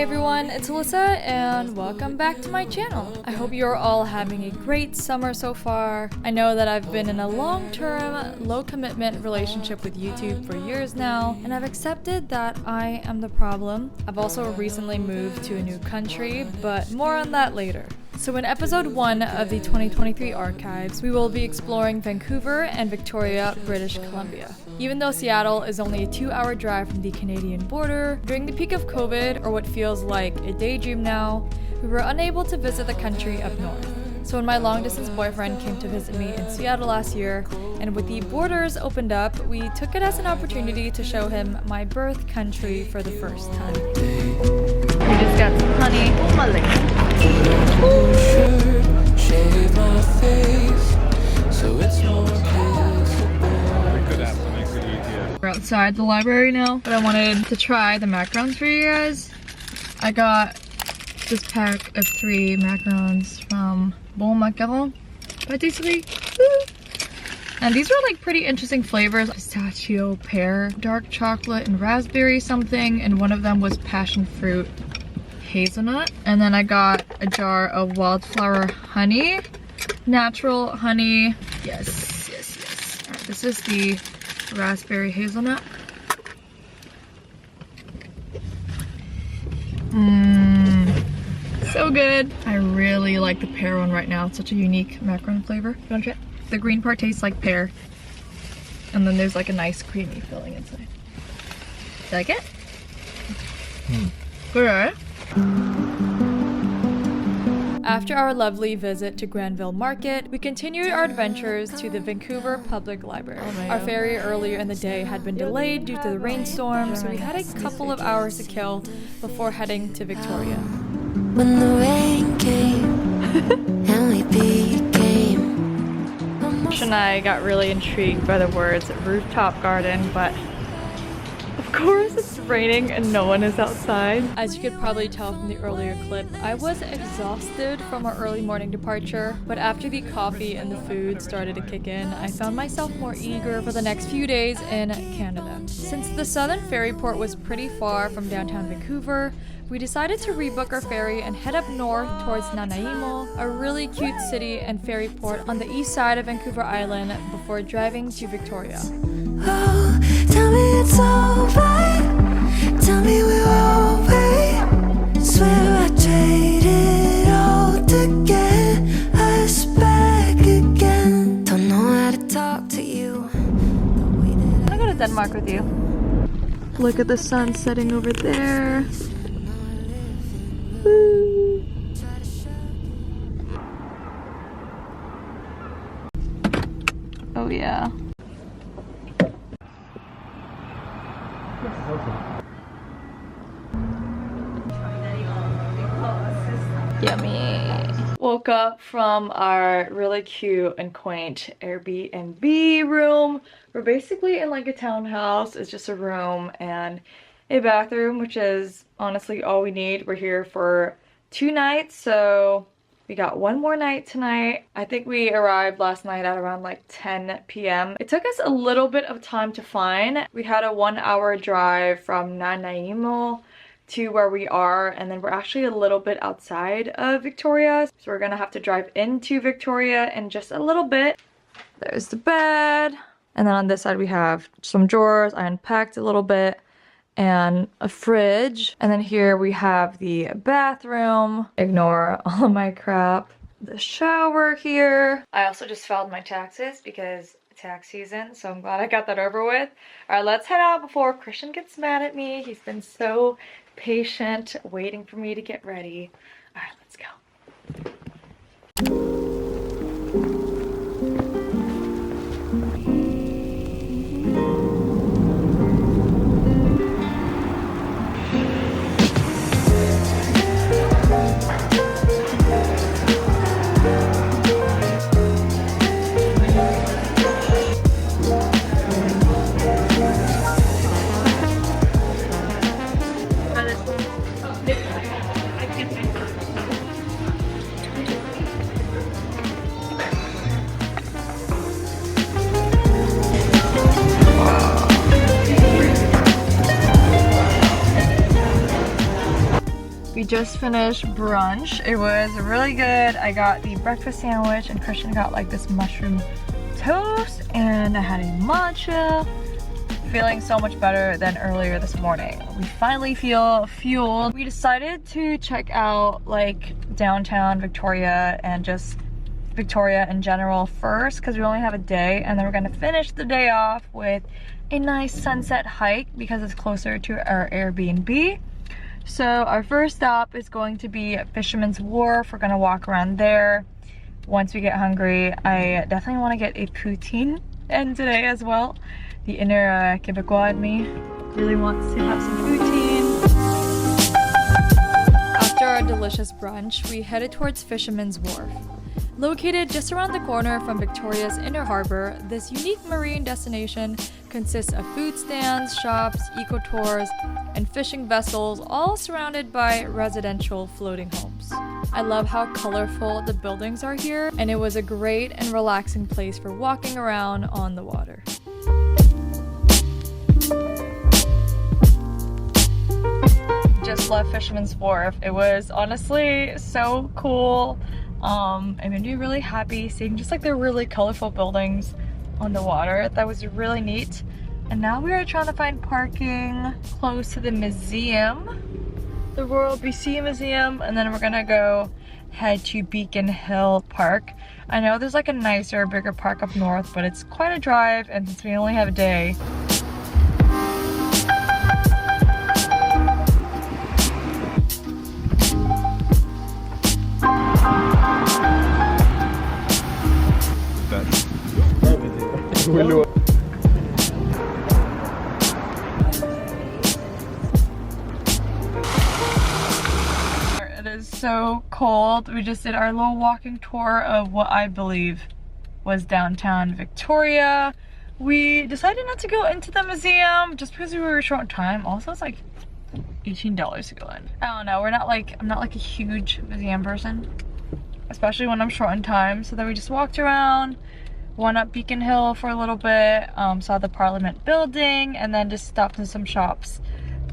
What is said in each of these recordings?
everyone, it's Alyssa and welcome back to my channel. I hope you're all having a great summer so far. I know that I've been in a long-term, low-commitment relationship with YouTube for years now, and I've accepted that I am the problem. I've also recently moved to a new country, but more on that later. So in episode 1 of the 2023 archives, we will be exploring Vancouver and Victoria, British Columbia. Even though Seattle is only a 2-hour drive from the Canadian border, during the peak of COVID, or what feels like a daydream now, we were unable to visit the country up north. So when my long-distance boyfriend came to visit me in Seattle last year, and with the borders opened up, we took it as an opportunity to show him my birth country for the first time. We just got some honey. Oh my leg. Shave my face, so it's more We're outside the library now, but I wanted to try the macarons for you guys. I got this pack of 3 macarons from Bon Macaron Patisserie. And these are like pretty interesting flavors: pistachio, pear, dark chocolate, and raspberry something, and one of them was passion fruit hazelnut. And then I got a jar of wildflower honey, natural honey. Yes. All right, this is the raspberry hazelnut. So good. I really like the pear one right now. It's such a unique macaron flavor. You want to try it? The green part tastes like pear, and then there's like a nice creamy filling inside. Like it? Good, right? After our lovely visit to Granville Market, we continued our adventures to the Vancouver Public Library. Our ferry earlier in the day had been delayed due to the rainstorm, so we had a couple of hours to kill before heading to Victoria. When the rain came and we became. Josh and I got really intrigued by the words rooftop garden, but of course it's raining and no one is outside. As you could probably tell from the earlier clip, I was exhausted from our early morning departure, but after the coffee and the food started to kick in, I found myself more eager for the next few days in Canada. Since the southern ferry port was pretty far from downtown Vancouver, we decided to rebook our ferry and head up north towards Nanaimo, a really cute city and ferry port on the east side of Vancouver Island, before driving to Victoria. Oh, tell me it's alright. Tell me we're alright. Swear I traded all to get us back again. Don't know how to talk to you. I'm gonna go to Denmark with you. Look at the sun setting over there. Woo. Oh yeah. Yummy. Woke up from our really cute and quaint Airbnb room. We're basically in like a townhouse. It's just a room and a bathroom, which is honestly all we need. We're here for 2 nights, so we got 1 more night tonight. I think we arrived last night at around like 10 p.m. It took us a little bit of time to find. We had a 1-hour drive from Nanaimo to where we are, and then we're actually a little bit outside of Victoria, so we're gonna have to drive into Victoria in just a little bit. There's the bed, and then on this side we have some drawers. I unpacked a little bit, and a fridge. And then here we have the bathroom. Ignore all of my crap. The shower here. I also just filed my taxes because tax season, so I'm glad I got that over with. All right, let's head out before Christian gets mad at me. He's been so patient waiting for me to get ready. All right, let's go. We just finished brunch. It was really good. I got the breakfast sandwich and Christian got like this mushroom toast, and I had a matcha. Feeling so much better than earlier this morning. We finally feel fueled. We decided to check out like downtown Victoria and just Victoria in general first because we only have a day, and then we're gonna finish the day off with a nice sunset hike because it's closer to our Airbnb. So our first stop is going to be at Fisherman's Wharf. We're gonna walk around there. Once we get hungry, I definitely want to get a poutine in today as well. The inner Quebecois in me really wants to have some poutine. After our delicious brunch, we headed towards Fisherman's Wharf. Located just around the corner from Victoria's Inner Harbor, this unique marine destination consists of food stands, shops, eco-tours, and fishing vessels, all surrounded by residential floating homes. I love how colorful the buildings are here, and it was a great and relaxing place for walking around on the water. Just left Fisherman's Wharf. It was honestly so cool. It made me really happy seeing just like the really colorful buildings on the water. That was really neat. And now we are trying to find parking close to the museum, the Royal BC Museum, and then we're gonna go head to Beacon Hill Park. I know there's like a nicer, bigger park up north, but it's quite a drive, and since we only have a day, it is so cold. We just did our little walking tour of what I believe was downtown Victoria. We decided not to go into the museum just because we were short on time. Also, it's like $18 to go in. I don't know, I'm not like a huge museum person, especially when I'm short on time. So then we just walked around, went up Beacon Hill for a little bit, saw the Parliament building, and then just stopped in some shops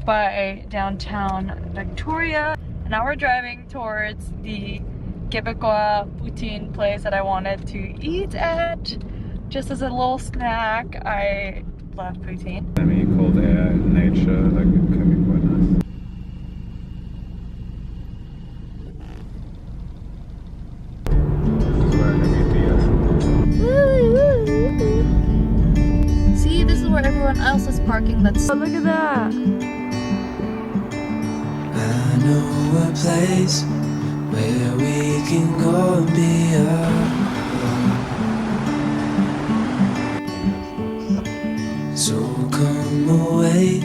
by downtown Victoria. And now we're driving towards the Quebecois poutine place that I wanted to eat at, just as a little snack. I love poutine. Cold air, nature, like it can be quite nice. See, this is where everyone else is parking. Oh, look at that. I know a place where we can go and be alone. So come away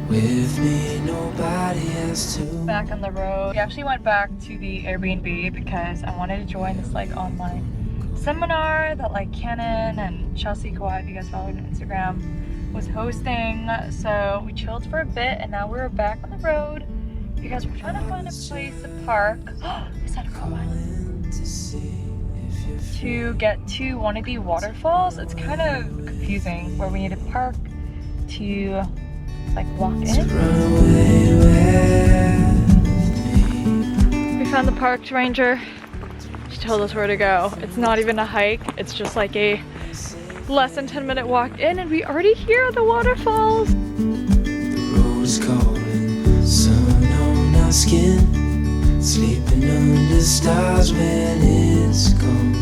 with me, nobody has to. Back on the road. We actually went back to the Airbnb because I wanted to join this like online seminar that like Canon and Chelsea Kawhi, if you guys follow me on Instagram, was hosting. So we chilled for a bit, and now we're back on the road because we're trying to find a place to park. Is that a robot? To get to one of the waterfalls. It's kind of confusing where we need to park to like walk in. We found the park ranger. She told us where to go. It's not even a hike. It's just like a less than 10-minute walk in, and we already hear the waterfalls. The road is calling, sun on our skin, sleeping under stars when it's gone.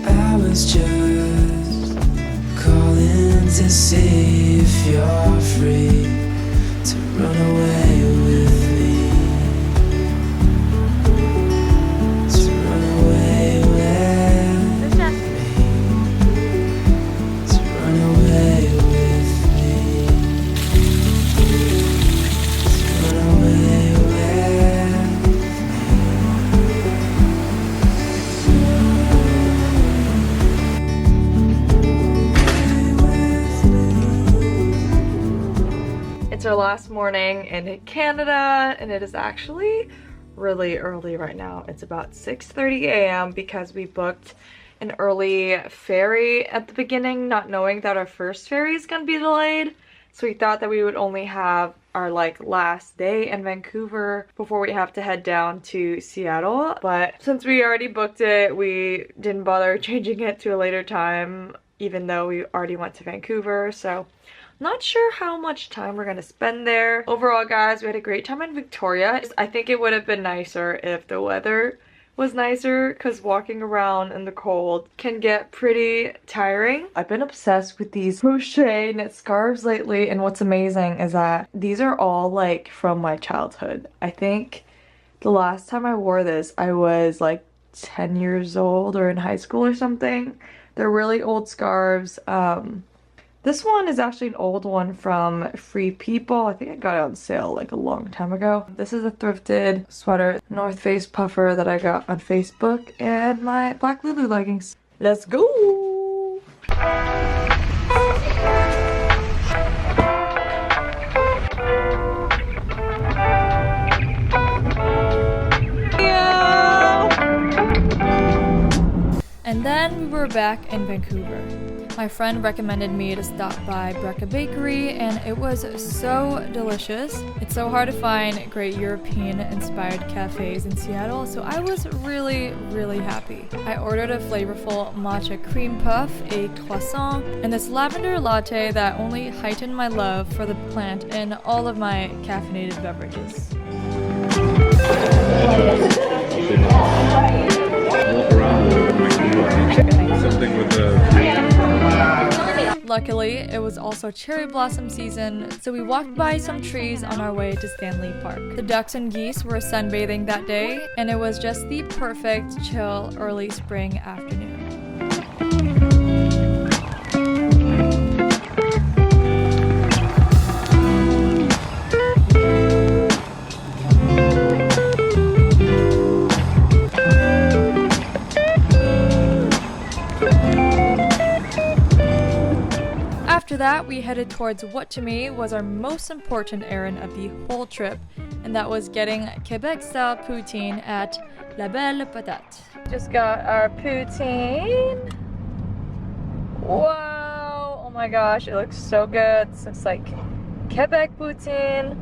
I was just calling to see if you're free to run away with me. To run away with me. To run away with me. To run away with me. It's our last morning in Canada, and it is actually really early right now. It's about 6:30 a.m. because we booked an early ferry at the beginning, not knowing that our first ferry is gonna be delayed. So we thought that we would only have our like last day in Vancouver before we have to head down to Seattle. But since we already booked it, we didn't bother changing it to a later time, even though we already went to Vancouver. So not sure how much time we're gonna spend there. Overall, guys, we had a great time in Victoria. I think it would have been nicer if the weather was nicer, because walking around in the cold can get pretty tiring. I've been obsessed with these crochet knit scarves lately, and what's amazing is that these are all like from my childhood. I think the last time I wore this, I was like 10 years old or in high school or something. They're really old scarves. This one is actually an old one from Free People. I think I got it on sale like a long time ago. This is a thrifted sweater, North Face puffer that I got on Facebook, and my black Lulu leggings. Let's go! And then we were back in Vancouver. My friend recommended me to stop by Brecca Bakery, and it was so delicious. It's so hard to find great European-inspired cafes in Seattle, so I was really, really happy. I ordered a flavorful matcha cream puff, a croissant, and this lavender latte that only heightened my love for the plant in all of my caffeinated beverages. Walk around, make something with the... Luckily, it was also cherry blossom season, so we walked by some trees on our way to Stanley Park. The ducks and geese were sunbathing that day, and it was just the perfect, chill, early spring afternoon. After that, we headed towards what to me was our most important errand of the whole trip, and that was getting Quebec-style poutine at La Belle Patate. Just got our poutine. Wow! Oh my gosh, it looks so good. So it's like Quebec poutine.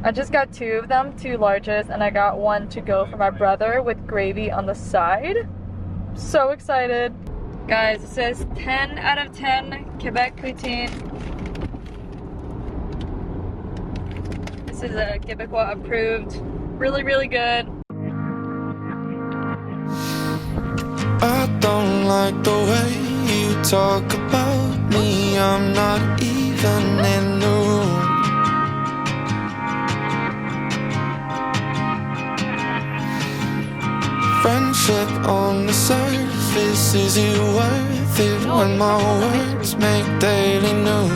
I just got 2 of them, 2 larges, and I got 1 to go for my brother with gravy on the side. So excited. Guys, it says 10 out of 10 Quebec poutine. This is a Quebecois approved. Really, really good. I don't like the way you talk about me. I'm not even in the room. Friendship on the surface, is it worth it when my words make daily news?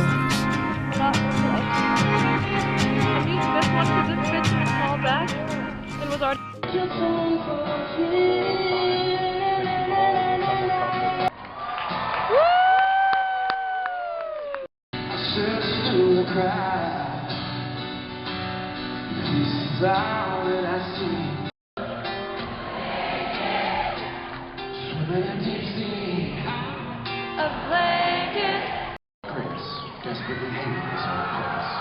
This one because it fits in a small bag and was already. A blanket. Chris desperately hated this whole place.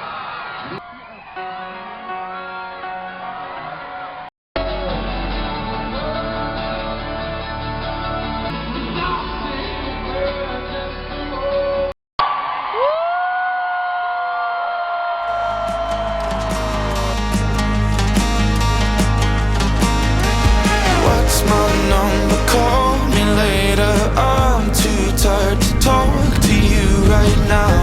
What's my number? Call me later. I'm too tired to talk to you right now.